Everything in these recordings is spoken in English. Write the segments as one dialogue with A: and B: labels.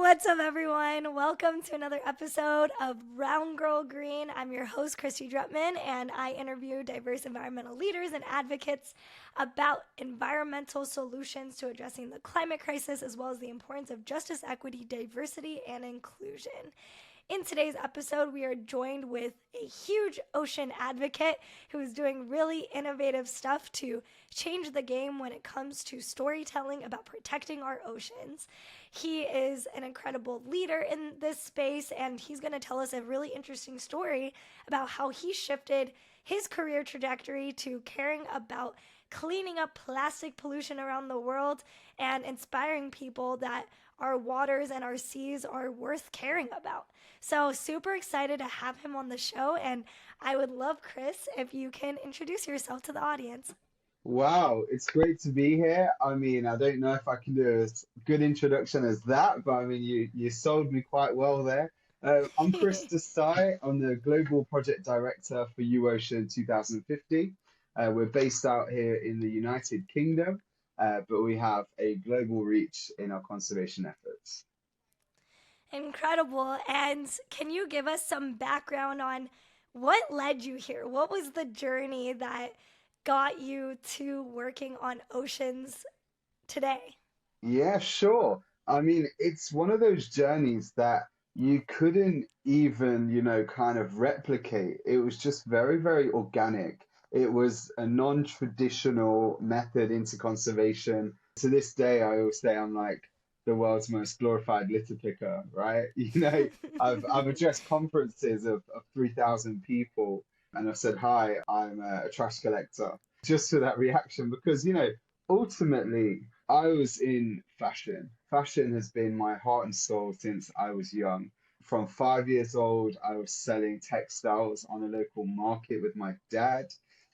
A: What's up, everyone? Welcome to another episode of Brown Girl Green. I'm your host, Christy Drutman, and I interview diverse environmental leaders and advocates about environmental solutions to addressing the climate crisis, as well as the importance of justice, equity, diversity, and inclusion. In today's episode, we are joined with a huge ocean advocate who is doing really innovative stuff to change the game when it comes to storytelling about protecting our oceans. He is an incredible leader in this space, and he's going to tell us a really interesting story about how he shifted his career trajectory to caring about cleaning up plastic pollution around the world and inspiring people that our waters and our seas are worth caring about. So super excited to have him on the show, and I would love, Chris, if you can introduce yourself to the audience.
B: Wow, it's great to be here. I mean, I don't know if I can do as good introduction as that, but I mean, you sold me quite well there. I'm Chris Desai. I'm the Global Project Director for UOcean 2050. We're based out here in the United Kingdom, but we have a global reach in our conservation efforts.
A: Incredible. And can you give us some background on what led you here? What was the journey that got you to working on oceans today?
B: Yeah, sure. I mean, it's one of those journeys that you couldn't even, kind of replicate. It was just very, very organic. It was a non-traditional method into conservation. To this day, I always say I'm like the world's most glorified litter picker, right? I've addressed conferences of 3,000 people and I've said, hi, I'm a trash collector, just for that reaction, because, ultimately, I was in fashion. Fashion has been my heart and soul since I was young. From 5 years old, I was selling textiles on a local market with my dad.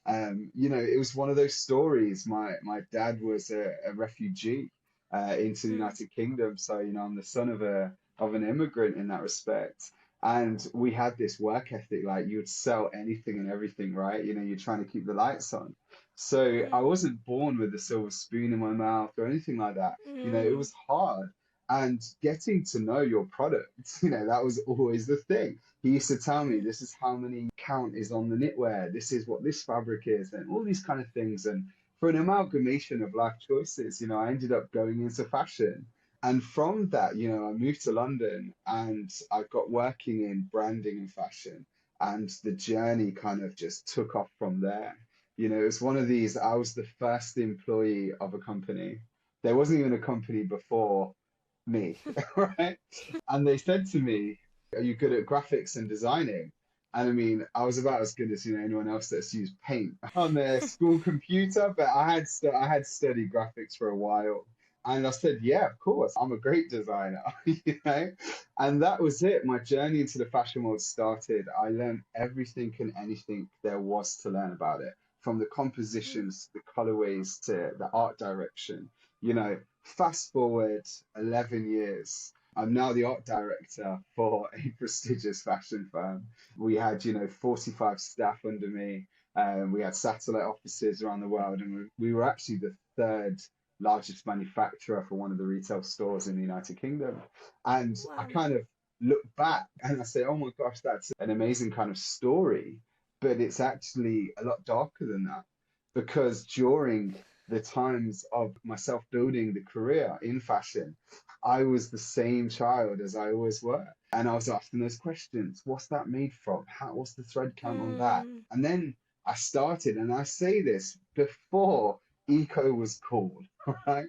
B: It was one of those stories. My dad was a refugee into the
A: Hmm.
B: United Kingdom, so I'm the son of an immigrant in that respect. And we had this work ethic, like you would sell anything and everything, right? You're trying to keep the lights on. So I
A: Hmm.
B: wasn't born with a silver spoon in my mouth or anything like that. It
A: Hmm.
B: was hard. And getting to know your product, that was always the thing. He used to tell me,
A: Hmm.
B: this is how many count is on the knitwear, this is what this fabric is, and all these kind of things. And for an amalgamation of life choices, I ended up going into fashion. And from that, I moved to London and I got working in branding and fashion. And the journey kind of just took off from there. It was one of these, I was the first employee of a company. There wasn't even a company before me, right? And they said to me, are you good at graphics and designing? And I mean, I was about as good as anyone else that's used paint on their school computer, but I had studied graphics for a while. And I said, yeah, of course, I'm a great designer, you know? And that was it. My journey into the fashion world started. I learned everything and anything there was to learn about it, from the
A: Hmm.
B: compositions, the colorways to the art direction. Fast forward 11 years. I'm now the art director for a prestigious fashion firm. We had, 45 staff under me. We had satellite offices around the world, and we were actually the third largest manufacturer for one of the retail stores in the United Kingdom. And I
A: Wow.
B: kind of look back and I say, oh my gosh, that's an amazing kind of story. But it's actually a lot darker than that because during the times of myself building the career in fashion, I was the same child as I always were. And I was asking those questions. What's that made from? What's the thread count on that?
A: Hmm.
B: And then I started, and I say this before eco was cool, right?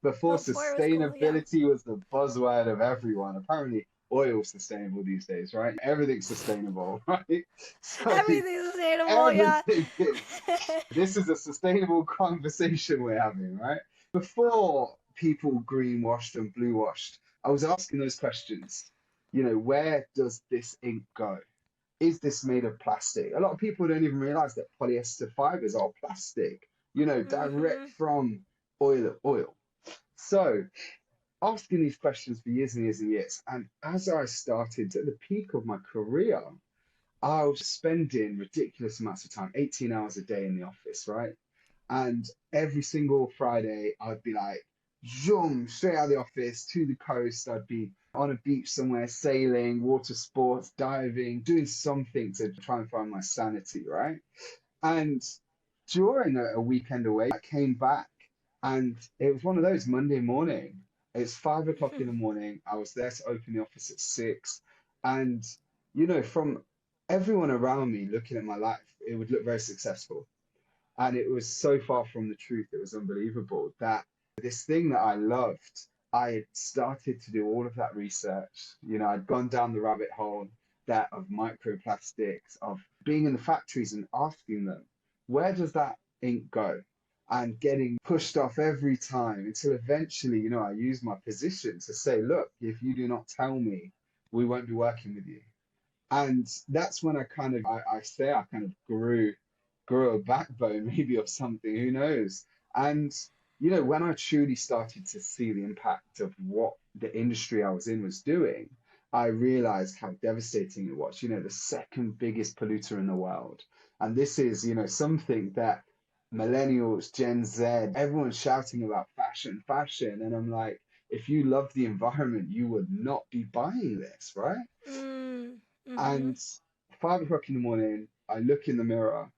B: Before
A: Before it was cool, yeah.
B: sustainability was the buzzword of everyone. Apparently, oil's sustainable these days, right? Everything's sustainable, right? So
A: Everything's sustainable, yeah.
B: everything is. This is a sustainable conversation we're having, right? Before people greenwashed and blue washed, I was asking those questions. Where does this ink go? Is this made of plastic? A lot of people don't even realize that polyester fibers are plastic, direct
A: Hmm.
B: from oil. So asking these questions for years and years and years. And as I started at the peak of my career, I was spending ridiculous amounts of time, 18 hours a day in the office, right? And every single Friday, I'd be like, zoom, straight out of the office to the coast. I'd be on a beach somewhere, sailing, water sports, diving, doing something to try and find my sanity, right? And during a weekend away, I came back and it was one of those Monday morning. It's 5 o'clock in the morning. I was there to open the office at 6. And, from everyone around me looking at my life, it would look very successful. And it was so far from the truth. It was unbelievable that this thing that I loved, I had started to do all of that research. I'd gone down the rabbit hole that of microplastics, of being in the factories and asking them, where does that ink go? And getting pushed off every time until eventually, I used my position to say, look, if you do not tell me, we won't be working with you. And that's when I say I kind of grew a backbone maybe of something, who knows? And when I truly started to see the impact of what the industry I was in was doing, I realized how devastating it was. The second biggest polluter in the world. And this is, something that millennials, Gen Z, everyone's shouting about fashion, fashion. And I'm like, if you love the environment, you would not be buying this, right?
A: Mm, mm-hmm.
B: And 5 o'clock in the morning, I look in the mirror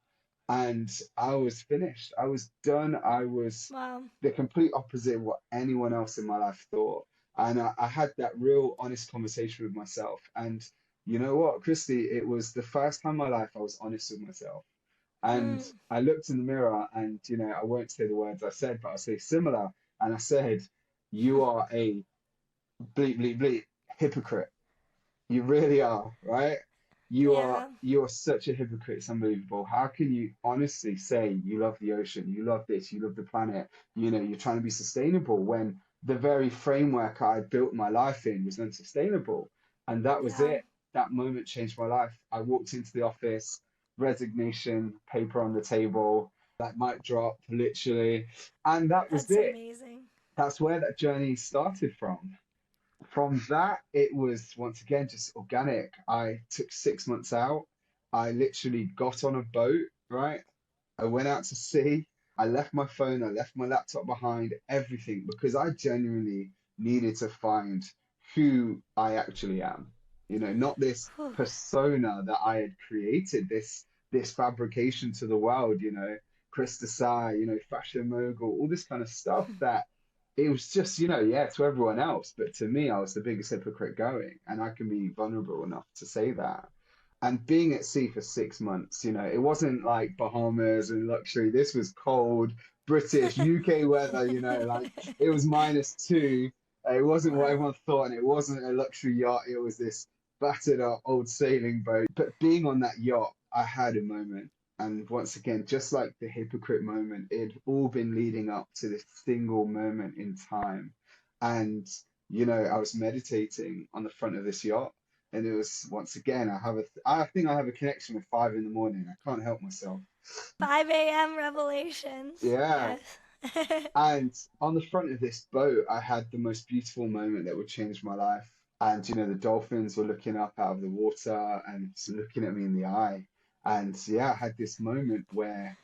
B: and I was finished. I was done. I was
A: Wow.
B: the complete opposite of what anyone else in my life thought. And I had that real honest conversation with myself. And you know what, Christy, it was the first time in my life I was honest with myself. And
A: Hmm.
B: I looked in the mirror and, I won't say the words I said, but I'll say similar. And I said, you are a bleep, bleep, bleep hypocrite. You really are, right?
A: Yeah.
B: You are such a hypocrite. It's unbelievable. How can you honestly say you love the ocean, you love this, you love the planet, you're trying to be sustainable when the very framework I built my life in was unsustainable? And that was
A: Yeah.
B: it. That moment changed my life. I walked into the office, resignation, paper on the table, that mic drop, literally. And that was
A: That's
B: it.
A: amazing.
B: That's where that journey started from that, it was once again just organic. I took 6 months out. I literally got on a boat, right? I went out to sea. I left my phone, I left my laptop behind, everything, because I genuinely needed to find who I actually am. Not this
A: Whew.
B: persona that I had created, this fabrication to the world, Chris Desai, fashion mogul, all this kind of stuff that it was just, yeah, to everyone else, but to me, I was the biggest hypocrite going, and I can be vulnerable enough to say that. And being at sea for 6 months, it wasn't like Bahamas and luxury. This was cold, British, UK weather, like it was -2. It wasn't what
A: Wow.
B: everyone thought, and it wasn't a luxury yacht. It was this battered up old sailing boat. But being on that yacht, I had a moment. And once again, just like the hypocrite moment, it had all been leading up to this single moment in time. And, I was meditating on the front of this yacht. And it was once again, I think I have a connection with 5 in the morning. I can't help myself.
A: 5 a.m. revelations.
B: Yeah.
A: Yes.
B: And on the front of this boat, I had the most beautiful moment that would change my life. And the dolphins were looking up out of the water and looking at me in the eye. And yeah, I had this moment where,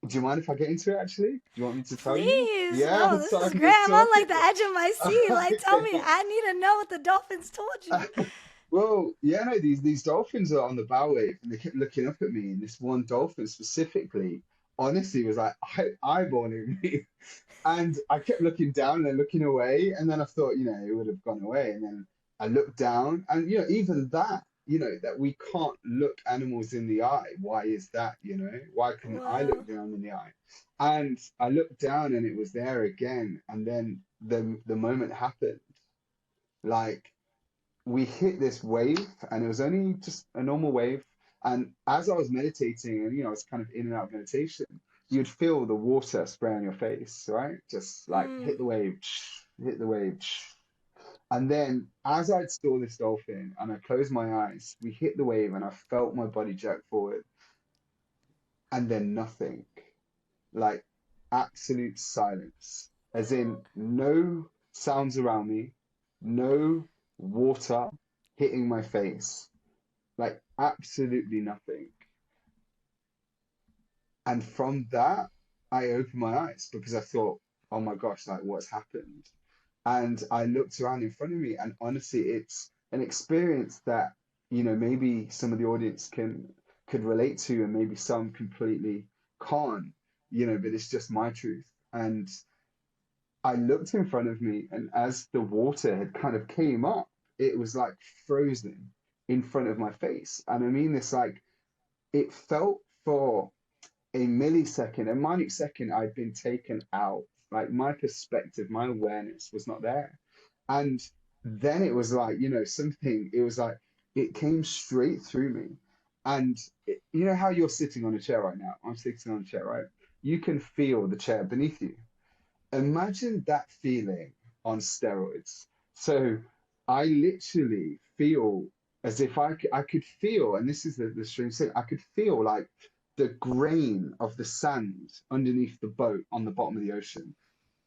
B: do you mind if I get into it actually? Do you want me to tell you?
A: Please.
B: Yeah,
A: No, this
B: so I
A: is
B: can
A: great.
B: just
A: I'm on
B: talk
A: like the edge of my seat. Like, tell me.
B: it.
A: I need to know what the dolphins told you.
B: Well, yeah, no, these dolphins are on the bow wave and they kept looking up at me, and this one dolphin specifically, honestly, was like eyeballing me. And I kept looking down and then looking away, and then I thought, it would have gone away. And then I looked down, and even that, that we can't look animals in the eye. Why is that? Why couldn't I
A: Whoa.
B: look down in the eye? And I looked down, and it was there again. And then the moment happened, like we hit this wave, and it was only just a normal wave. And as I was meditating, and I was kind of in and out of meditation, you'd feel the water spray on your face, right? Just like hit
A: Mm.
B: the wave, hit the wave. And then as I saw this dolphin and I closed my eyes, we hit the wave and I felt my body jerk forward, and then nothing, like absolute silence, as in no sounds around me, no water hitting my face, like absolutely nothing. And from that, I opened my eyes because I thought, oh my gosh, like what's happened? And I looked around in front of me, and honestly, it's an experience that, maybe some of the audience could relate to, and maybe some completely can't, but it's just my truth. And I looked in front of me, and as the water had kind of came up, it was like frozen in front of my face. And I mean this like it felt for a millisecond, a minute second, I'd been taken out. Like my perspective, my awareness was not there. And then it was like, something, it was like it came straight through me. And you know how you're sitting on a chair right now? I'm sitting on a chair, right? You can feel the chair beneath you. Imagine that feeling on steroids. So I literally feel as if I could feel, and this is the strange thing, I could feel like the grain of the sand underneath the boat on the bottom of the ocean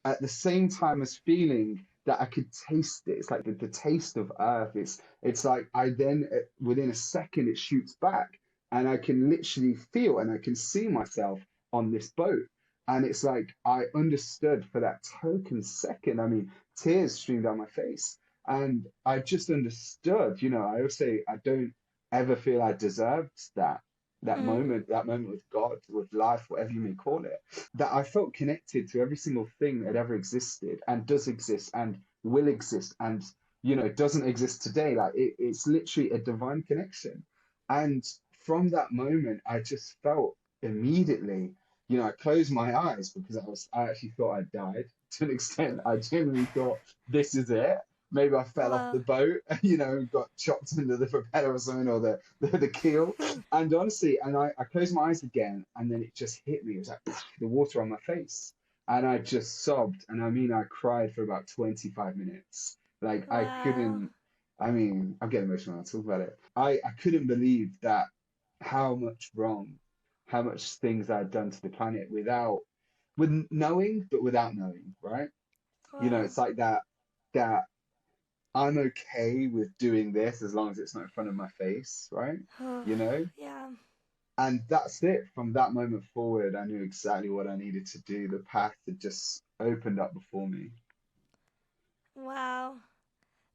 B: at the same time as feeling that I could taste it. It's like the taste of earth. It's like I then within a second it shoots back, and I can literally feel and I can see myself on this boat. And it's like I understood for that token second. I mean, tears streamed down my face. And I just understood, I always say I don't ever feel I deserved
A: Mm.
B: that moment with God, with life, whatever you may call it, that I felt connected to every single thing that ever existed and does exist and will exist and doesn't exist today. Like it's literally a divine connection. And from that moment, I just felt immediately, I closed my eyes because I actually thought I died to an extent. I genuinely thought this is it. Maybe I fell off the
A: Wow.
B: boat, and got chopped under the propeller or something, or the keel. And honestly, and I closed my eyes again, and then it just hit me. It was like the water on my face. And I just sobbed. And I mean, I cried for about 25 minutes. Like,
A: Wow.
B: I mean, I'm getting emotional when I talk about it. I couldn't believe that how much wrong, how much things I'd done to the planet with knowing, but without knowing, right?
A: Wow.
B: It's like that I'm okay with doing this as long as it's not in front of my face, right?
A: Oh,
B: You know?
A: yeah.
B: And that's it. From that moment forward, I knew exactly what I needed to do. The path had just opened up before me.
A: Wow.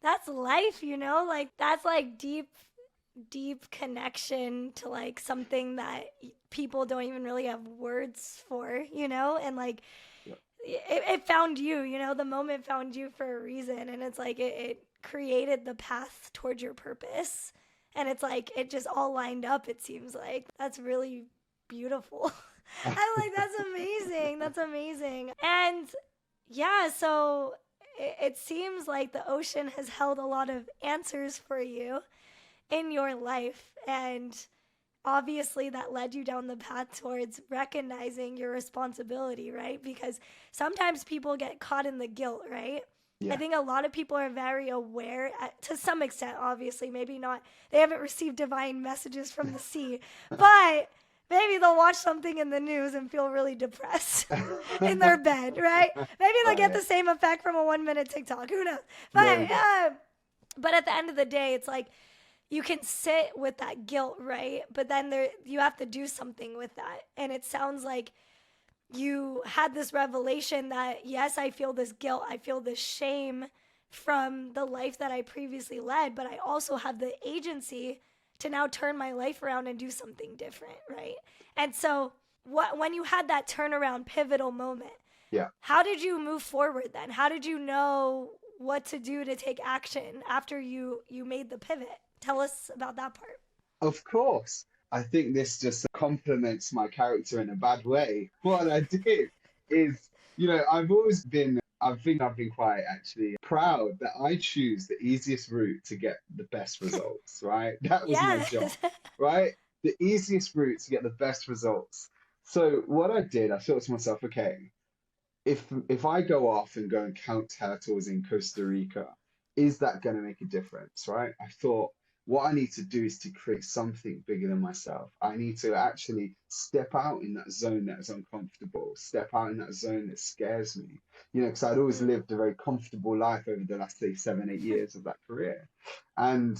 A: That's life, Like that's like deep connection to like something that people don't even really have words for, And like
B: Yeah.
A: it found you, The moment found you for a reason, and it's like it created the path towards your purpose. And it's like it just all lined up, it seems like. That's really beautiful. I like that's amazing. That's amazing. And yeah, so it seems like the ocean has held a lot of answers for you in your life. And obviously, that led you down the path towards recognizing your responsibility, right? Because sometimes people get caught in the guilt, right? I
B: Yeah.
A: think a lot of people are very aware, to some extent, obviously, maybe not, they haven't received divine messages from the sea, but maybe they'll watch something in the news and feel really depressed in their bed, right? Maybe they'll get
B: Right.
A: the same effect from a 1 minute TikTok. Who knows?
B: There
A: But
B: we go.
A: but at the end of the day, it's like you can sit with that guilt, right? But then you have to do something with that. And it sounds like you had this revelation that yes, I feel this guilt, I feel this shame from the life that I previously led, but I also have the agency to now turn my life around and do something different, right? And so when you had that turnaround pivotal moment,
B: Yeah.
A: how did you move forward then? How did you know what to do to take action after you made the pivot? Tell us about that part.
B: Of course. I think this just complements my character in a bad way. What I did is, I think I've been quite actually proud that I choose the easiest route to get the best results, right? That was my
A: Yeah.
B: job, right? The easiest route to get the best results. So what I did, I thought to myself, okay, if I go off and go and count turtles in Costa Rica, is that going to make a difference, right? I thought what I need to do is to create something bigger than myself. I need to actually step out in that zone that is uncomfortable, step out in that zone that scares me, because I'd always
A: Mm.
B: lived a very comfortable life over the last, say, 7, 8 years of that career. And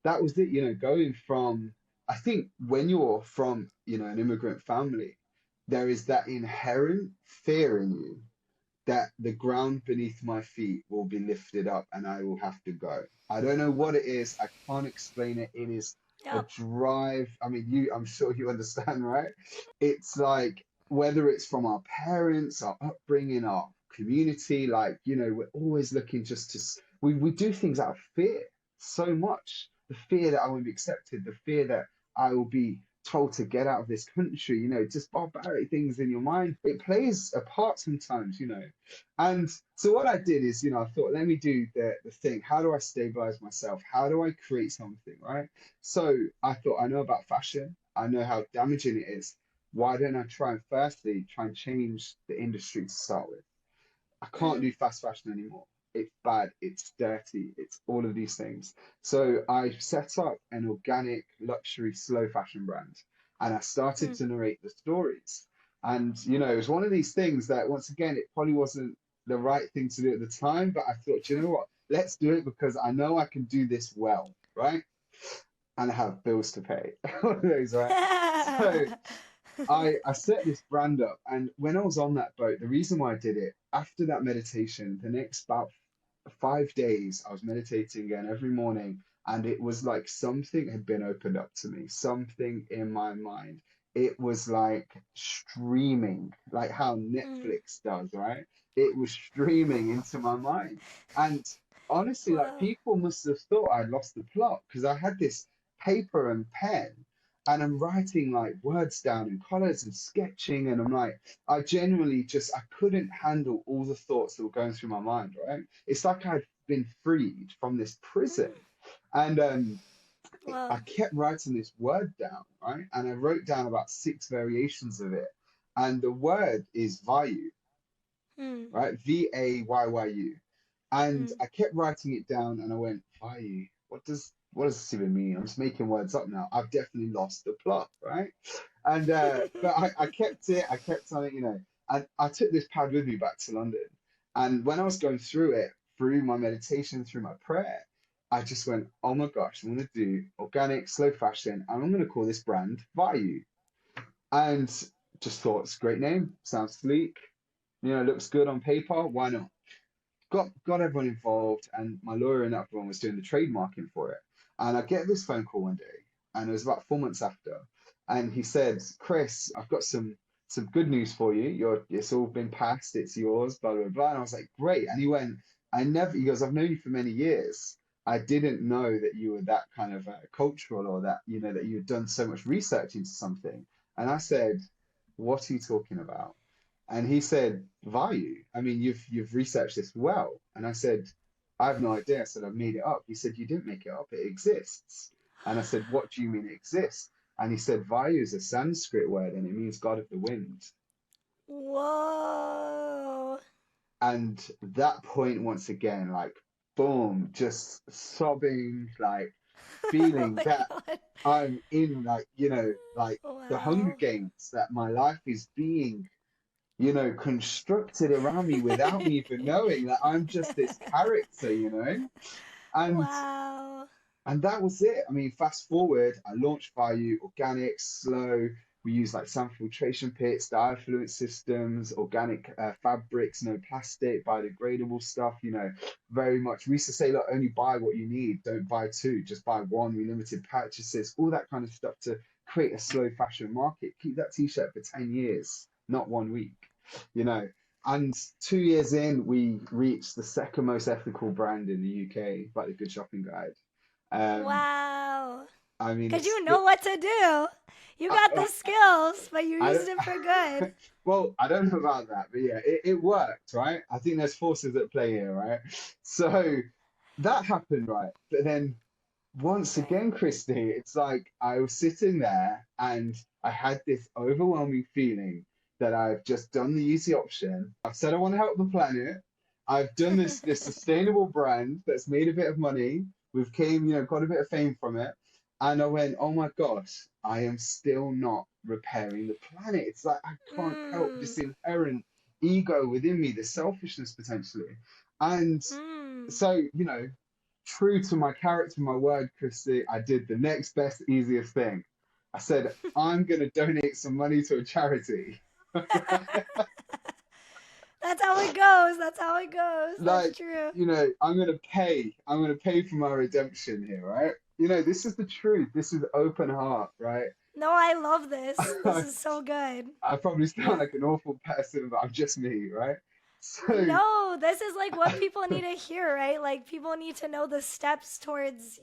B: that was it, going from, I think when you're from, an immigrant family, there is that inherent fear in you that the ground beneath my feet will be lifted up and I will have to go. I don't know what it is. I can't explain it. It is a
A: Yep.
B: drive. I mean, I'm sure you understand, right? It's like whether it's from our parents, our upbringing, our community, like, we're always looking just to, we do things out of fear so much. The fear that I won't be accepted, the fear that I will be told to get out of this country, just barbaric things in your mind. It plays a part sometimes. And so what I did is, I thought, let me do the thing. How do I stabilize myself? How do I create something, right? So I thought, I know about fashion. I know how damaging it is. Why don't I try and firstly try and change the industry to start with? I can't
A: Mm,
B: do fast fashion anymore. It's bad, it's dirty, it's all of these things. So I set up an organic luxury slow fashion brand and I started
A: mm,
B: to narrate the stories. And, it was one of these things that, once again, it probably wasn't the right thing to do at the time, but I thought, you know what? Let's do it because I know I can do this well, right? And I have bills to pay. One of those, right? So I set this brand up, and when I was on that boat, the reason why I did it, after that meditation, the next about 5 days, I was meditating again every morning, and it was like something had been opened up to me, something in my mind. It was like streaming, like how
A: mm.
B: Netflix does, right? It was streaming into my mind. And honestly, like,
A: Whoa.
B: people must have thought I'd lost the plot because I had this paper and pen and I'm writing like words down in colors and sketching, and I'm like, I genuinely just I couldn't handle all the thoughts that were going through my mind, right? It's like I'd been freed from this prison. And I
A: Whoa.
B: kept writing this word down, right? And I wrote down about six variations of it. And the word is Vayyu,
A: Mm,
B: right? Vayyu. And
A: mm.
B: I kept writing it down and I went, Vayyu, what does this even mean? I'm just making words up now. I've definitely lost the plot, right? And but I kept it, I kept on it. And I took this pad with me back to London. And when I was going through it, through my meditation, through my prayer, I just went, oh my gosh, I'm gonna do organic, slow fashion, and I'm gonna call this brand Vayyu. And just thought it's a great name, sounds sleek, looks good on paper, why not? Got everyone involved, and my lawyer and everyone was doing the trademarking for it. And I get this phone call one day, and it was about 4 months after, and he said, "Chris, I've got some good news for you. It's all been passed. It's yours." Blah blah blah. And I was like, "Great." And he went, "I never." He goes, "I've known you for many years. I didn't know that you were that kind of cultural, or that that you had done so much research into something." And I said, "What are you talking about?" And he said, Vayyu. I mean, you've researched this well. And I said, I have no idea. I said, I've made it up. He said, you didn't make it up. It exists. And I said, what do you mean it exists? And he said, Vayyu is a Sanskrit word and it means God of the wind.
A: Whoa.
B: And that point, once again, like, boom, just sobbing, like,
A: Oh
B: feeling
A: my
B: that
A: God.
B: I'm in, like, like the Hunger
A: Wow.
B: Games, that my life is being constructed around me without me even knowing that I'm just this character. And
A: Wow.
B: that was it. I mean, fast forward, I launched Vayyu, organic, slow. We use like sound filtration pits, diaffluent systems, organic fabrics, no plastic, biodegradable stuff, very much. We used to say, look, only buy what you need, don't buy two, just buy one, we limited purchases, all that kind of stuff to create a slow fashion market. Keep that t-shirt for 10 years, not 1 week, you know. And 2 years in, we reached the second most ethical brand in the UK by the Good Shopping Guide. Um,
A: Wow.
B: I mean,
A: Because
B: it's
A: you know what to do. You
B: I,
A: got the skills, but you
B: I
A: used it for good.
B: don't, well, I don't know about that, but yeah, it worked, right? I think there's forces at play here, right? So that happened, right? But then once
A: Right.
B: again, Christy, it's like I was sitting there and I had this overwhelming feeling that I've just done the easy option. I've said I want to help the planet. I've done this sustainable brand that's made a bit of money. We've got a bit of fame from it. And I went, oh my gosh, I am still not repairing the planet. It's like I can't help
A: mm.
B: this inherent ego within me, the selfishness potentially. And
A: Mm.
B: so, true to my character, my word, Christy, I did the next best, easiest thing. I said, I'm going to donate some money to a charity.
A: That's how it goes. That's how it goes. That's
B: Like,
A: true.
B: I'm gonna pay for my redemption here, right? This is the truth. This is open heart, right?
A: No, I love this. This is so good.
B: I probably sound
A: Yeah.
B: like an awful person, but I'm just me, right? So,
A: No, this is like what people need to hear, right? Like people need to know the steps towards,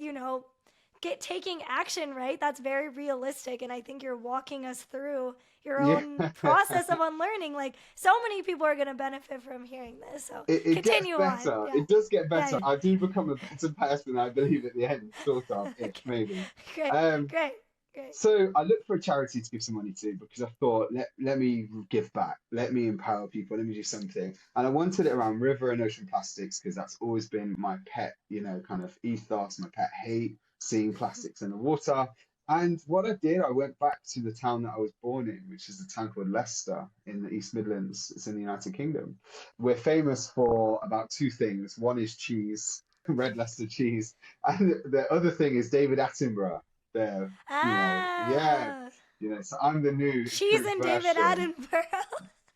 A: get taking action, right? That's very realistic and I think you're walking us through your
B: yeah,
A: own process of unlearning. Like so many people are going to benefit from hearing this. So,
B: it gets
A: continue on.
B: better.
A: Yeah.
B: It does get
A: Yeah.
B: better. I do become a better person, I believe, at the end, sort of, ish,
A: Okay.
B: maybe.
A: Great.
B: Um,
A: Great. Great.
B: So I looked for a charity to give some money to because I thought, let me give back, let me empower people, let me do something. And I wanted it around river and ocean plastics because that's always been my pet, kind of ethos, my pet hate, seeing plastics in the water. And what I did, I went back to the town that I was born in, which is a town called Leicester in the East Midlands. It's in the United Kingdom. We're famous for about two things. One is cheese, red Leicester cheese, and the other thing is David Attenborough there, yeah,
A: Ah,
B: so I'm the new
A: she's
B: Prince
A: in David
B: version,
A: Attenborough.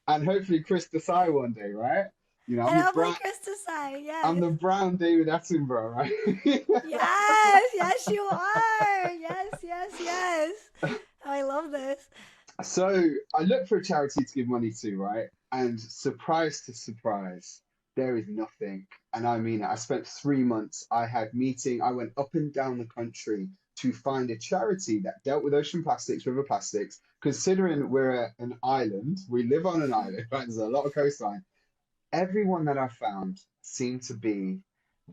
B: and hopefully Chris Desai one day, right?
A: And I'm like Chris Desai.
B: I'm
A: Yes.
B: the brown David Attenborough, right?
A: Yes. Yes, you are. Yes. Yes. Yes. Oh, I love this.
B: So I looked for a charity to give money to, right? And surprise to surprise, there is nothing. And I mean it. I spent 3 months. I went up and down the country to find a charity that dealt with ocean plastics, river plastics. Considering an island, we live on an island, right? There's a lot of coastline. Everyone that I found seemed to be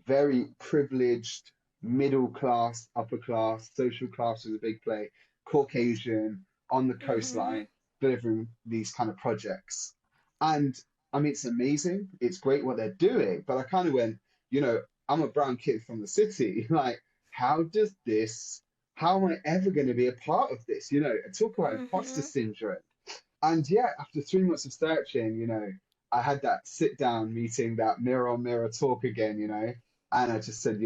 B: very privileged, middle class, upper class, social class was a big play, Caucasian, on the
A: Mm-hmm.
B: coastline, delivering these kind of projects. And I mean, it's amazing. It's great what they're doing. But I kind of went, I'm a brown kid from the city. Like, how does this, how am I ever going to be a part of this? Talk about imposter
A: Mm-hmm.
B: syndrome. And yeah, after 3 months of searching, I had that sit down meeting, that mirror on mirror talk again, and I just said,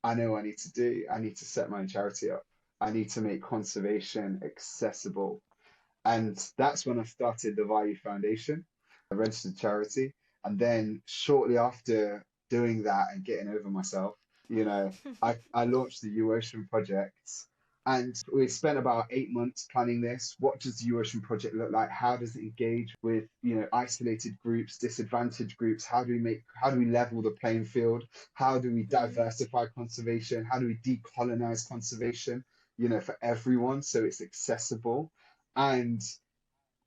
B: I know what I need to do. I need to set my own charity up. I need to make conservation accessible. And that's when I started the Vayyu Foundation, a registered charity. And then shortly after doing that and getting over myself, I launched the UOcean project. And we spent about 8 months planning this. What does the UOcean project look like? How does it engage with, isolated groups, disadvantaged groups? How do we level the playing field? How do we
A: Mm-hmm.
B: diversify conservation? How do we decolonize conservation, for everyone so it's accessible? And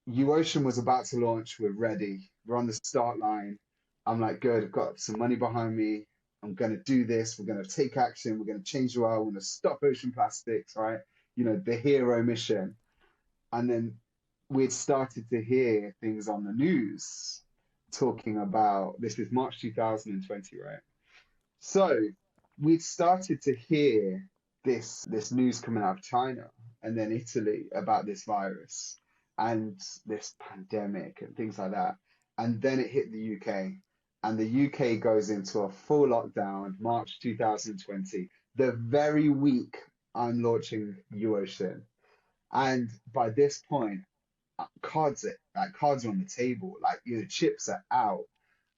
B: UOcean was about to launch. We're ready. We're on the start line. I'm like, good, I've got some money behind me. I'm going to do this. We're going to take action. We're going to change the world. We're going to stop ocean plastics, right? The hero mission. And then we'd started to hear things on the news talking about this is March 2020, right? So we'd started to hear this news coming out of China and then Italy about this virus and this pandemic and things like that. And then it hit the UK, and the UK goes into a full lockdown March 2020, the very week I'm launching UOcean. And by this point, cards are on the table, like chips are out,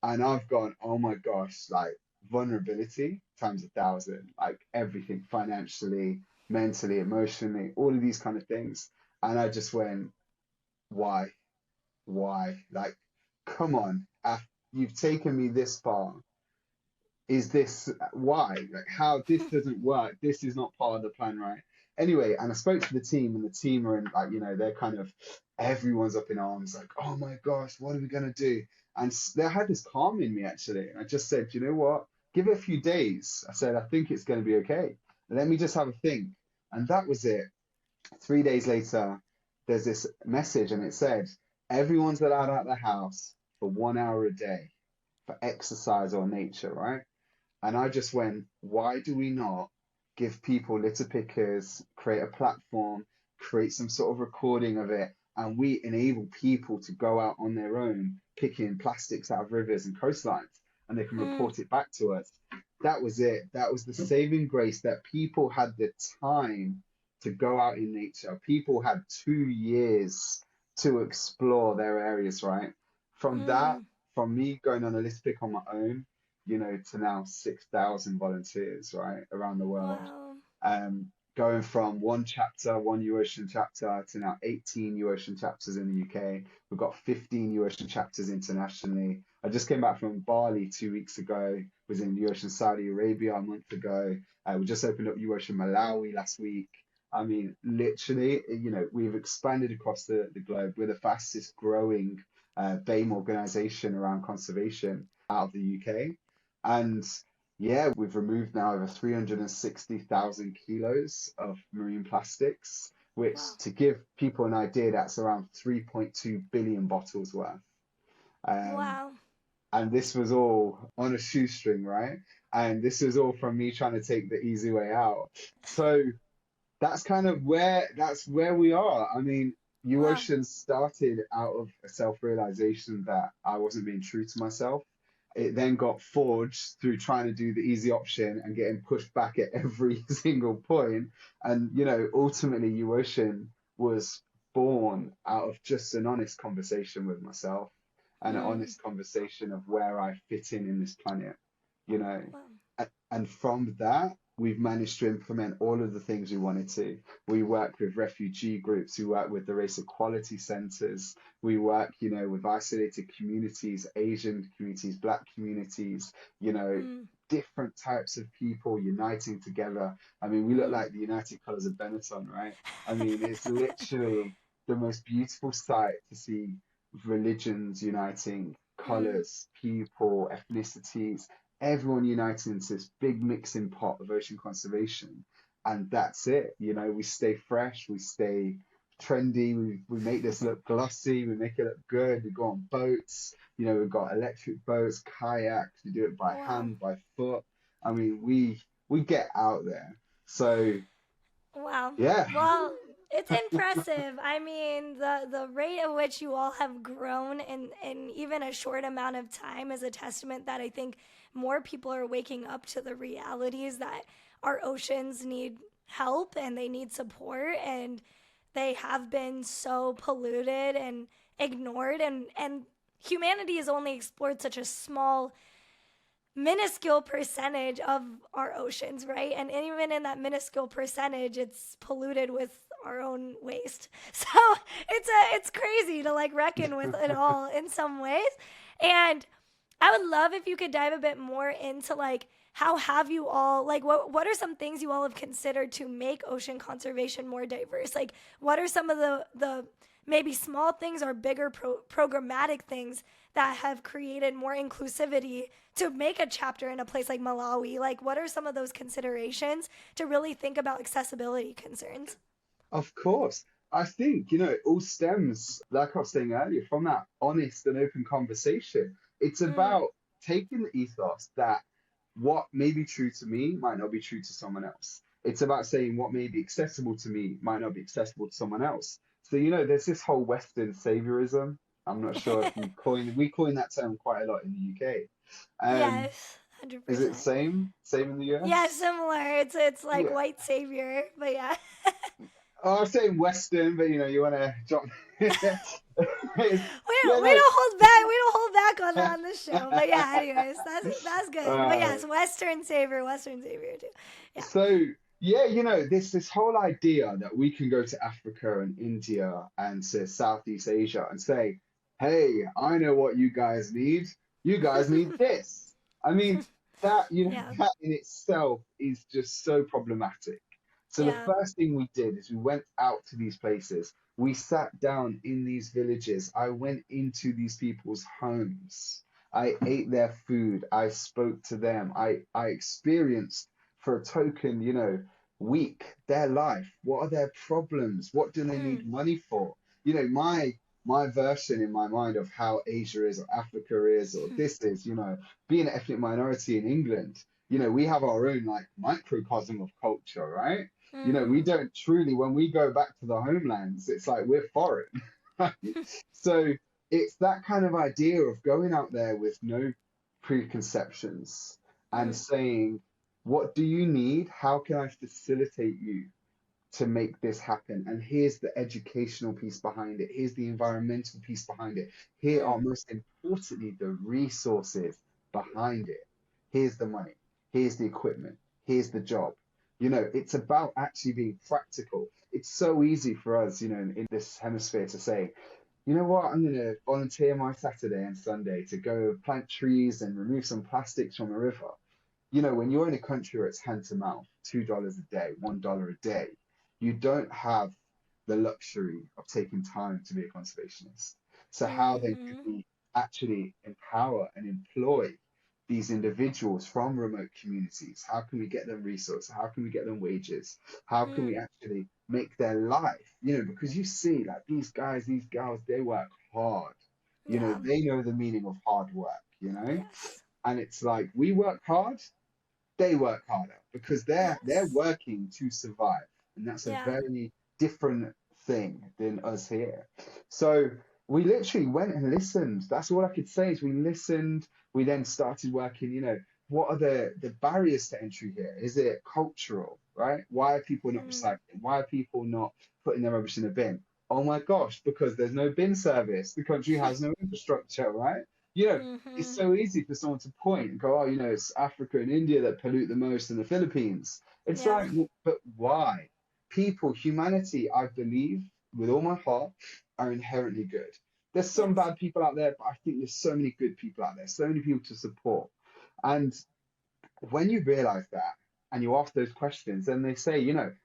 B: and I've gone, oh my gosh, like vulnerability times 1,000, like everything financially, mentally, emotionally, all of these kind of things. And I just went, why? Why? Like, come on, you've taken me this far. Is this why? Like, how this doesn't work? This is not part of the plan, right? Anyway, and I spoke to the team, and the team are in, like, they're kind of, everyone's up in arms, like, oh my gosh, what are we gonna do? And they had this calm in me actually. And I just said, you know what? Give it a few days. I said, I think it's gonna be okay. Let me just have a think. And that was it. 3 days later, there's this message, and it said, everyone's allowed out of the house for 1 hour a day for exercise or nature, right? And I just went, why do we not give people litter pickers, create a platform, create some sort of recording of it, and we enable people to go out on their own, picking plastics out of rivers and coastlines, and they can
A: Mm.
B: report it back to us. That was it. That was the saving grace, that people had the time to go out in nature. People had 2 years to explore their areas, right? From that,
A: Mm.
B: from me going on a list pick on my own, to now 6,000 volunteers, right, around the world.
A: Wow.
B: Going from one chapter, one UOcean chapter, to now 18 UOcean chapters in the UK. We've got 15 UOcean chapters internationally. I just came back from Bali 2 weeks ago, was in UOcean Saudi Arabia a month ago. We just opened up UOcean Malawi last week. I mean, literally, we've expanded across the globe. We're the fastest growing BAME organization around conservation out of the UK. And yeah, we've removed now over 360,000 kilos of marine plastics, which
A: Wow.
B: to give people an idea, that's around 3.2 billion bottles worth. Um,
A: Wow.
B: and this was all on a shoestring, right? And this was all from me trying to take the easy way out. So that's where we are. I mean,
A: Wow.
B: UOcean started out of a self-realization that I wasn't being true to myself. It then got forged through trying to do the easy option and getting pushed back at every single point. And ultimately, UOcean was born out of just an honest conversation with myself and an
A: Mm.
B: honest conversation of where I fit in this planet. You know,
A: Wow.
B: and from that, we've managed to implement all of the things we wanted to. We work with refugee groups, we work with the race equality centers, we work, with isolated communities, Asian communities, Black communities, you know,
A: Mm.
B: different types of people uniting together. I mean, we look
A: Mm.
B: like the United Colors of Benetton, right? I mean, it's literally the most beautiful sight to see religions uniting,
A: Mm.
B: colors, people, ethnicities, everyone uniting into this big mixing pot of ocean conservation. And that's it. We stay fresh, we stay trendy, we make this look glossy, we make it look good. We go on boats, we've got electric boats, kayaks, we do it by
A: Wow.
B: hand, by foot. I mean, we get out there. So
A: Wow.
B: yeah.
A: Well, it's impressive. I mean, the rate at which you all have grown in even a short amount of time is a testament that I think more people are waking up to the realities that our oceans need help and they need support and they have been so polluted and ignored and humanity has only explored such a small minuscule percentage of our oceans, right? And even in that minuscule percentage, it's polluted with our own waste. So it's crazy to like reckon with it all in some ways. And I would love if you could dive a bit more into like how have you all like what are some things you all have considered to make ocean conservation more diverse? Like what are some of the maybe small things or bigger programmatic things that have created more inclusivity to make a chapter in a place like Malawi? Like, what are some of those considerations to really think about accessibility concerns?
B: Of course. I think, it all stems, like I was saying earlier, from that honest and open conversation. It's
A: Mm,
B: about taking the ethos that what may be true to me might not be true to someone else. It's about saying what may be accessible to me might not be accessible to someone else. So, there's this whole Western saviorism. I'm not sure if we coin that term quite a lot in the UK. Um,
A: yes,
B: is it
A: 100%.
B: same in the
A: Yeah,
B: US?
A: similar. It's like
B: Yeah.
A: white savior, but yeah.
B: Oh, I'm saying Western, but you want to drop. Yeah,
A: We
B: no.
A: don't hold back. We don't hold back on this show. But yeah, anyways, that's good. But
B: Uh,
A: yes, Western savior too. Yeah.
B: so yeah, this whole idea that we can go to Africa and India and to Southeast Asia and say, "Hey, I know what you guys need. You guys need this." I mean, that
A: Yeah.
B: that in itself is just so problematic. So the
A: Yeah.
B: first thing we did is we went out to these places. We sat down in these villages. I went into these people's homes. I ate their food. I spoke to them. I experienced for a token, week, their life. What are their problems? What do they
A: Mm,
B: need money for? My version in my mind of how Asia is or Africa is or this is, being an ethnic minority in England, we have our own like microcosm of culture, right? We
A: mm,
B: don't truly, when we go back to the homelands, it's like we're foreign. Right? So it's that kind of idea of going out there with no preconceptions and
A: mm,
B: saying, what do you need? How can I facilitate you? to make this happen. And here's the educational piece behind it. Here's the environmental piece behind it. Here are,
A: Mm.
B: most importantly, the resources behind it. Here's the money. Here's the equipment. Here's the job. It's about actually being practical. It's so easy for us, in this hemisphere to say, you know what, I'm going to volunteer my Saturday and Sunday to go plant trees and remove some plastics from a river. When you're in a country where it's hand to mouth, $2 a day, $1 a day, you don't have the luxury of taking time to be a conservationist. So how then could
A: Mm-hmm.
B: we actually empower and employ these individuals from remote communities? How can we get them resources? How can we get them wages? How can we
A: Mm.
B: actually make their life, because you see like these guys, these gals, they work hard.
A: Yeah.
B: They know the meaning of hard work.
A: Yes.
B: And it's like we work hard, they work harder because they're
A: Yes.
B: working to survive, and that's a
A: Yeah.
B: very different thing than us here. So we literally went and listened. That's all I could say is we listened. We then started working. What are the barriers to entry here? Is it cultural, right? Why are people not
A: Mm.
B: recycling? Why are people not putting their rubbish in a bin? Oh my gosh, because there's no bin service. The country has no infrastructure, right? You know, it's
A: Mm-hmm.
B: so easy for someone to point and go, oh, it's Africa and India that pollute the most in the Philippines. It's
A: Yeah.
B: like, well, but why? People, humanity, I believe with all my heart, are inherently good. There's some
A: Yes.
B: bad people out there, but I think there's so many good people out there, so many people to support. And when you realize that and you ask those questions, then they say,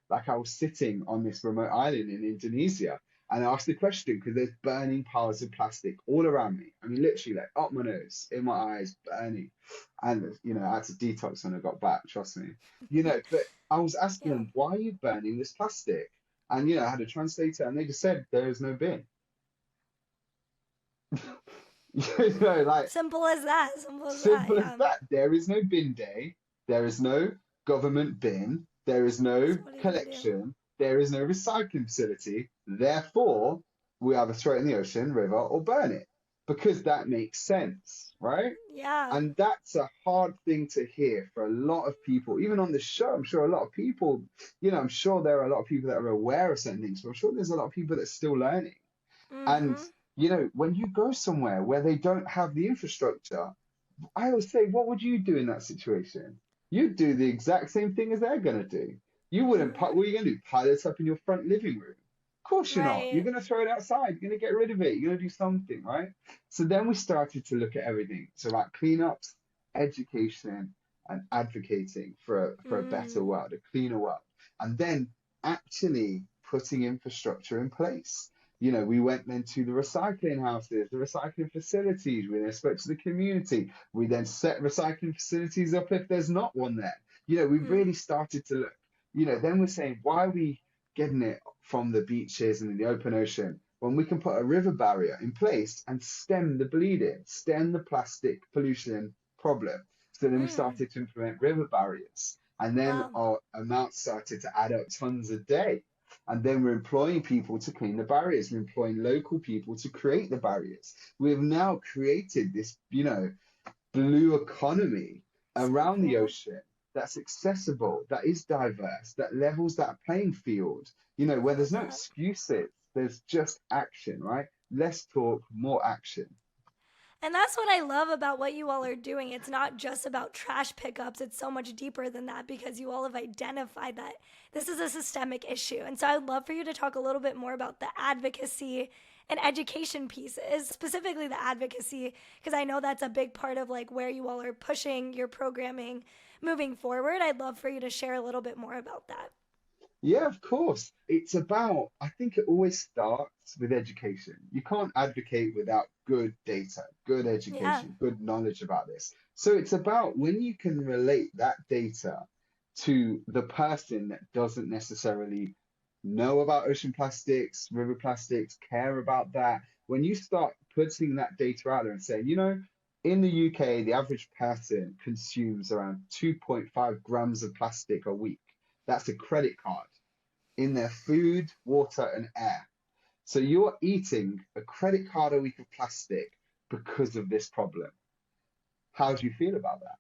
B: like I was sitting on this remote island in Indonesia and I asked the question because there's burning piles of plastic all around me. I mean, literally, like up my nose, in my eyes, burning. And, I had to detox when I got back, trust me. But I was asking
A: Yeah.
B: them, why are you burning this plastic? And, I had a translator and they just said, there is no bin. Like,
A: Simple as that. Simple as that.
B: simple as
A: Yeah.
B: that. There is no bin day. There is no government bin. There is no
A: So what are you gonna do?
B: collection. There is no recycling facility. Therefore, we either throw it in the ocean, river, or burn it because that makes sense, right?
A: Yeah.
B: And that's a hard thing to hear for a lot of people. Even on the show, I'm sure a lot of people, I'm sure there are a lot of people that are aware of certain things, but I'm sure there's a lot of people that are still learning. And,
A: Mm-hmm.
B: when you go somewhere where they don't have the infrastructure, I always say, what would you do in that situation? You'd do the exact same thing as they're gonna do. You wouldn't
A: Mm-hmm.
B: what are you gonna do? Pile it up in your front living room? Of course you're not. You're
A: Right.
B: gonna throw it outside. You're gonna get rid of it. You're gonna do something, right? So then we started to look at everything. So like cleanups, education, and advocating for a better
A: Mm.
B: world, a cleaner world, and then actually putting infrastructure in place. We went then to the recycling houses, the recycling facilities. We then spoke to the community. We then set recycling facilities up if there's not one there. We
A: Mm.
B: really started to look. Then we're saying, why are we getting it from the beaches and in the open ocean when we can put a river barrier in place and stem the bleeding, stem the plastic pollution problem? So then we
A: Mm.
B: started to implement river barriers. And then
A: Wow.
B: our amount started to add up tons a day. And then we're employing people to clean the barriers. We're employing local people to create the barriers. We've now created this, blue economy
A: So
B: around the
A: cool.
B: ocean that's accessible, that is diverse, that levels that playing field,
A: I
B: where
A: love
B: there's no
A: that.
B: excuses, there's just action, right? Less talk, more action.
A: And that's what I love about what you all are doing. It's not just about trash pickups, it's so much deeper than that because you all have identified that this is a systemic issue. And so I'd love for you to talk a little bit more about the advocacy and education pieces, specifically the advocacy, because I know that's a big part of like where you all are pushing your programming moving forward. I'd love for you to share a little bit more about that.
B: Yeah, of course. It's about, I think it always starts with education. You can't advocate without good data, good
A: Yeah.
B: education, good knowledge about this. So it's about when you can relate that data to the person that doesn't necessarily know about ocean plastics, river plastics, care about that. When you start putting that data out there and saying, in the UK, the average person consumes around 2.5 grams of plastic a week. That's a credit card in their food, water, and air. So you're eating a credit card a week of plastic because of this problem. How do you feel about that?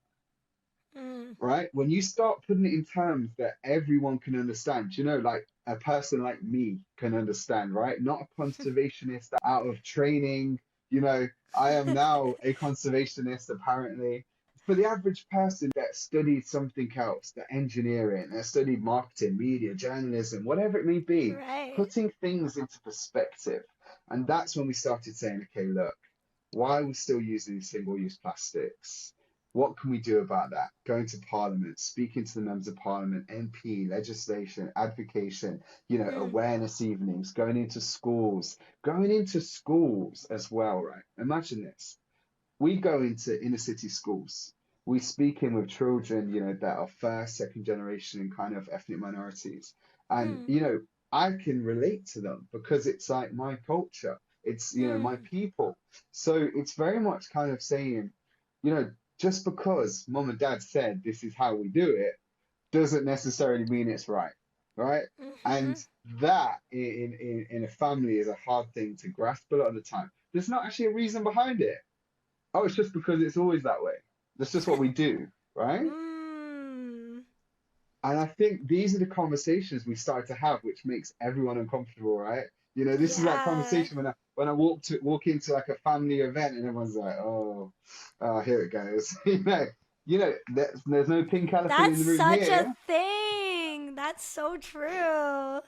A: Mm.
B: right? When you start putting it in terms that everyone can understand, like a person like me can understand, right? Not a conservationist out of training, you know, I am now a conservationist apparently. For the average person that studied something else, that engineering, that studied marketing, media, journalism, whatever it may be,
A: Right.
B: putting things into perspective. And that's when we started saying, okay, look, why are we still using single-use plastics? What can we do about that? Going to Parliament, speaking to the members of Parliament, MP, legislation, advocation,
A: Mm.
B: awareness evenings, going into schools as well, right? Imagine this. We go into inner city schools. We speak in with children, that are first, second generation and kind of ethnic minorities. And,
A: Mm.
B: I can relate to them because it's like my culture. It's, my
A: Mm.
B: people. So it's very much kind of saying, you know, just because mom and dad said this is how we do it, doesn't necessarily mean it's right, right? And
A: Mm-hmm.
B: that in a family is a hard thing to grasp a lot of the time. There's not actually a reason behind it. Oh, it's just because it's always that way. That's just what we do, right?
A: Mm.
B: And I think these are the conversations we start to have, which makes everyone uncomfortable, right? This is that
A: Yeah.
B: conversation when I walk into like a family event and everyone's like, oh, here it goes. There's no pink elephant in
A: That's
B: the room
A: such a
B: here.
A: thing. That's so true.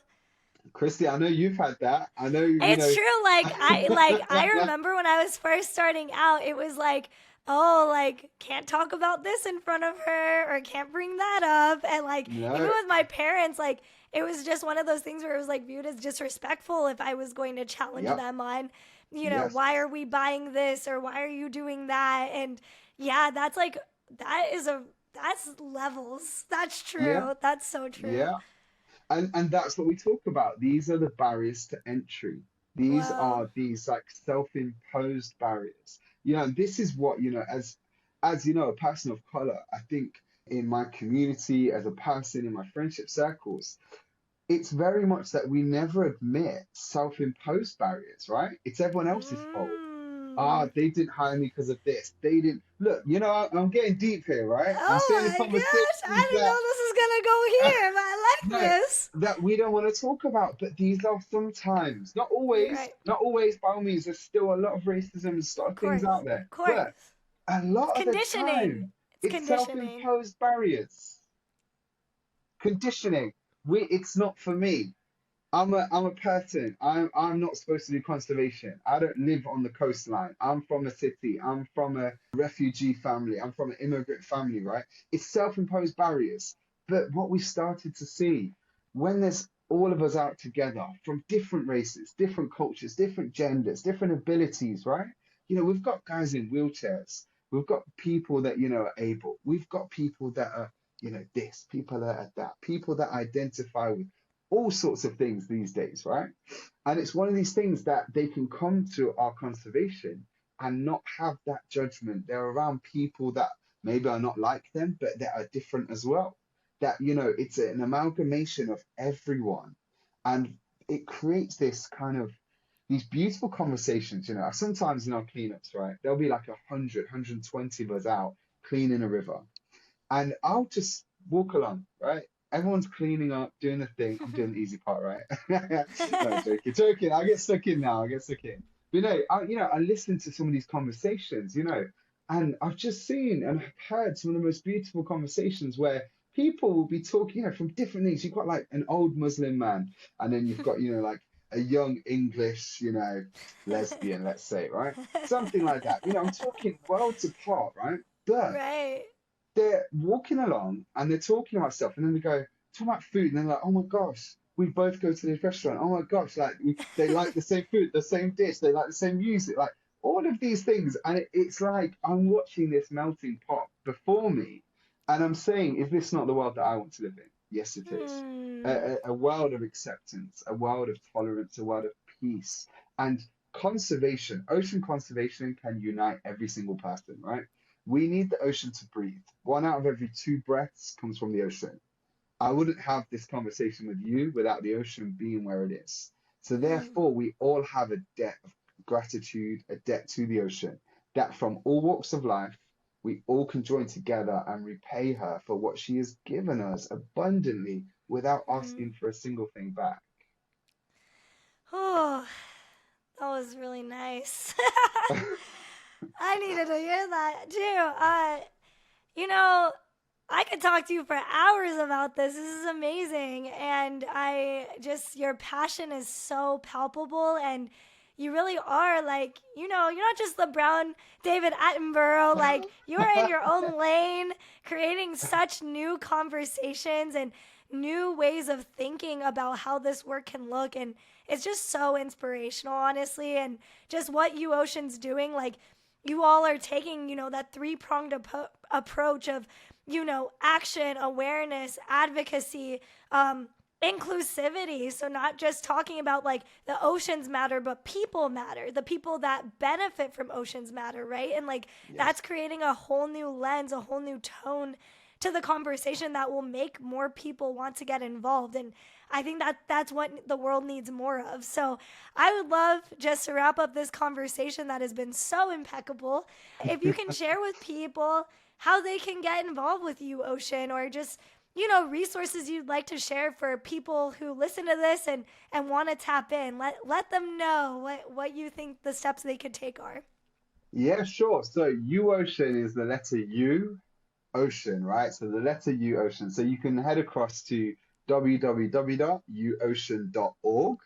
B: Christy, I know you've had that. I know.
A: It's true. I remember when I was first starting out, it was like, oh, like can't talk about this in front of her or can't bring that up. And like even
B: No,
A: with my parents, like it was just one of those things where it was like viewed as disrespectful if I was going to challenge
B: yep,
A: them on,
B: yes,
A: why are we buying this or why are you doing that? And yeah, that's like that is a that's levels. That's
B: yeah,
A: true. That's so true.
B: yeah. And that's what we talk about. These are the barriers to entry. These
A: Wow.
B: are these like self-imposed barriers. This is what, as a person of color, I think in my community, as a person in my friendship circles, it's very much that we never admit self-imposed barriers, right? It's everyone else's fault.
A: Mm.
B: They didn't hire me because of this. They didn't look, I'm getting deep here, right? I'm
A: Oh
B: saying the
A: my gosh,
B: conversations
A: I didn't
B: that
A: know this was gonna go here, but I like
B: no,
A: this.
B: that we don't want to talk about, but these are sometimes,
A: You're right.
B: not always by all means, there's still a lot of racism and a lot
A: Of
B: of things
A: course.
B: out there.
A: Of
B: But
A: course.
B: a
A: It's
B: lot of the
A: conditioning.
B: time,
A: It's
B: it's
A: conditioning.
B: self-imposed barriers, conditioning. It's not for me. I'm a person. I'm not supposed to do conservation. I don't live on the coastline. I'm from a city. I'm from a refugee family. I'm from an immigrant family, right? It's self-imposed barriers. But what we started to see when there's all of us out together from different races, different cultures, different genders, different abilities, right? We've got guys in wheelchairs. We've got people that, are able. We've got people that are, this, people that are that, people that identify with all sorts of things these days, right? And it's one of these things that they can come to our conservation and not have that judgment. They're around people that maybe are not like them, but that are different as well. That, it's an amalgamation of everyone. And it creates this kind of these beautiful conversations, sometimes in our cleanups, right? There'll be like 120 of us out cleaning a river. And I'll just walk along, right? Everyone's cleaning up, doing the thing. I'm doing the easy part, right? No, joking, joking. I get stuck in now. I get stuck in. But I listen to some of these conversations, and I've just seen and heard some of the most beautiful conversations where people will be talking, from different things. You've got like an old Muslim man, and then you've got, like a young English, lesbian, let's say, right? Something like that. I'm talking worlds apart, right? But
A: Right.
B: they're walking along and they're talking about stuff, and then they go talking about food, and they're like, "Oh my gosh, we both go to this restaurant. Oh my gosh, like they like the same food, the same dish, they like the same music, like all of these things." And it's like I'm watching this melting pot before me, and I'm saying, "Is this not the world that I want to live in?" Yes, it is.
A: Hmm.
B: A world of acceptance, a world of tolerance, a world of peace, and conservation. Ocean conservation can unite every single person, right? We need the ocean to breathe. One out of every two breaths comes from the ocean. I wouldn't have this conversation with you without the ocean being where it is. So
A: Hmm.
B: therefore, we all have a debt of gratitude, a debt to the ocean, that from all walks of life, we all can join together and repay her for what she has given us abundantly without
A: Mm.
B: asking for a single thing back.
A: Oh, that was really nice. I needed to hear that too. You know, I could talk to you for hours about this. This is amazing. And your passion is so palpable. And you really are like, you're not just the brown David Attenborough. Like, you're in your own lane, creating such new conversations and new ways of thinking about how this work can look. And it's just so inspirational, honestly. And just what UOcean's doing, like, you all are taking, that three-pronged approach of, action, awareness, advocacy, inclusivity. So not just talking about like the oceans matter, but people matter. The people that benefit from oceans matter, right? And like
B: Yes.
A: that's creating a whole new lens, a whole new tone to the conversation that will make more people want to get involved. And I think that that's what the world needs more of. So I would love just to wrap up this conversation that has been so impeccable. If you can share with people how they can get involved with UOcean, or just, resources you'd like to share for people who listen to this and want to tap in. Let them know what you think the steps they could take are.
B: Yeah, sure. So U Ocean is the letter U, ocean, right? So the letter U ocean. So you can head across to www.uocean.org.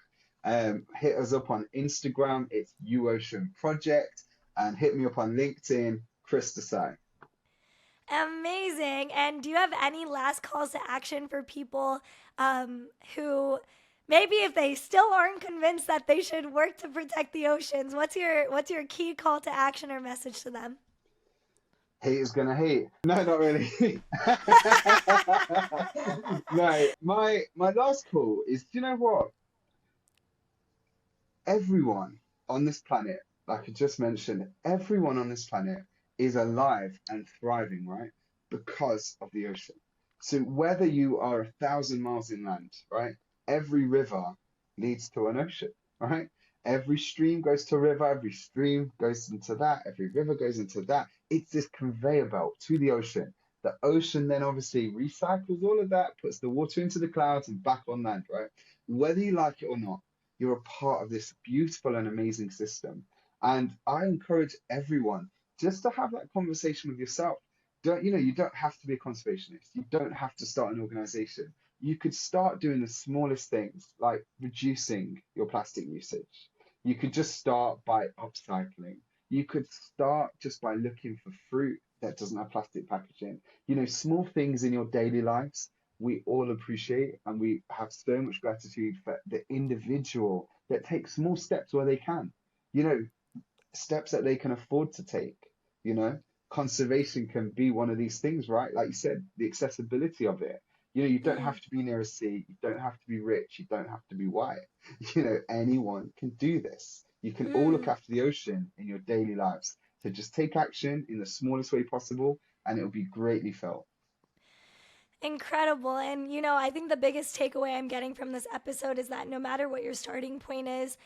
B: Hit us up on Instagram, it's UOcean Project, and hit me up on LinkedIn, Chris Desai.
A: Amazing. And do you have any last calls to action for people who maybe if they still aren't convinced that they should work to protect the oceans, what's your key call to action or message to them?
B: Hate is gonna hate. No, not really. No, my last call is, do you know what? Everyone on this planet, like I just mentioned, everyone on this planet is alive and thriving, right? Because of the ocean. So whether you are 1,000 miles inland, right? Every river leads to an ocean, right? Every stream goes to a river, every stream goes into that, every river goes into that. It's this conveyor belt to the ocean. The ocean then obviously recycles all of that, puts the water into the clouds and back on land, right? Whether you like it or not, you're a part of this beautiful and amazing system. And I encourage everyone just to have that conversation with yourself. You don't have to be a conservationist. You don't have to start an organization. You could start doing the smallest things like reducing your plastic usage. You could just start by upcycling. You could start just by looking for fruit that doesn't have plastic packaging. Small things in your daily lives we all appreciate, and we have so much gratitude for the individual that takes small steps where they can, you know, steps that they can afford to take, you know. Conservation can be one of these things, right? Like you said, the accessibility of it. You don't
A: Mm,
B: have to be near a sea, you don't have to be rich, you don't have to be white. Anyone can do this. You can all look
A: mm.
B: after the ocean in your daily lives. So just take action in the smallest way possible, and it will be greatly felt.
A: Incredible. And, I think the biggest takeaway I'm getting from this episode is that no matter what your starting point is,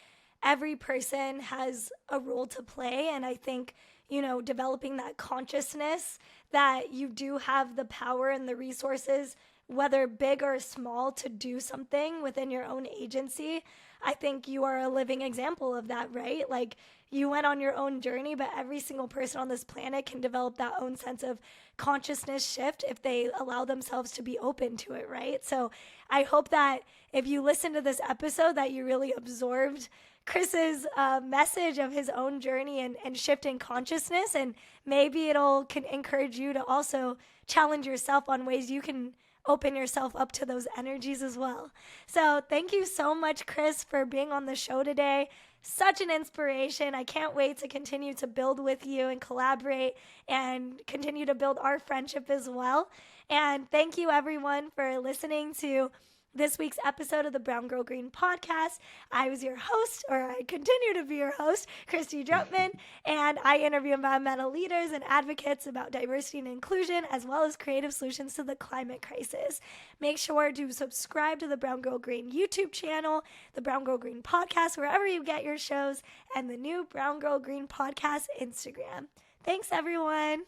A: every person has a role to play. And I think, developing that consciousness that you do have the power and the resources, whether big or small, to do something within your own agency. I think you are a living example of that, right? Like, you went on your own journey, but every single person on this planet can develop that own sense of consciousness shift if they allow themselves to be open to it, right? So I hope that if you listen to this episode, that you really absorbed Chris's message of his own journey and shifting consciousness, and maybe it'll can encourage you to also challenge yourself on ways you can open yourself up to those energies as well. So thank you so much, Chris, for being on the show today. Such an inspiration. I can't wait to continue to build with you and collaborate and continue to build our friendship as well. And thank you, everyone, for listening to this week's episode of the Brown Girl Green podcast. I was your host, or I continue to be your host, Christy Drutman, and I interview environmental leaders and advocates about diversity and inclusion, as well as creative solutions to the climate crisis. Make sure to subscribe to the Brown Girl Green YouTube channel, the Brown Girl Green podcast, wherever you get your shows, and the new Brown Girl Green podcast Instagram. Thanks, everyone.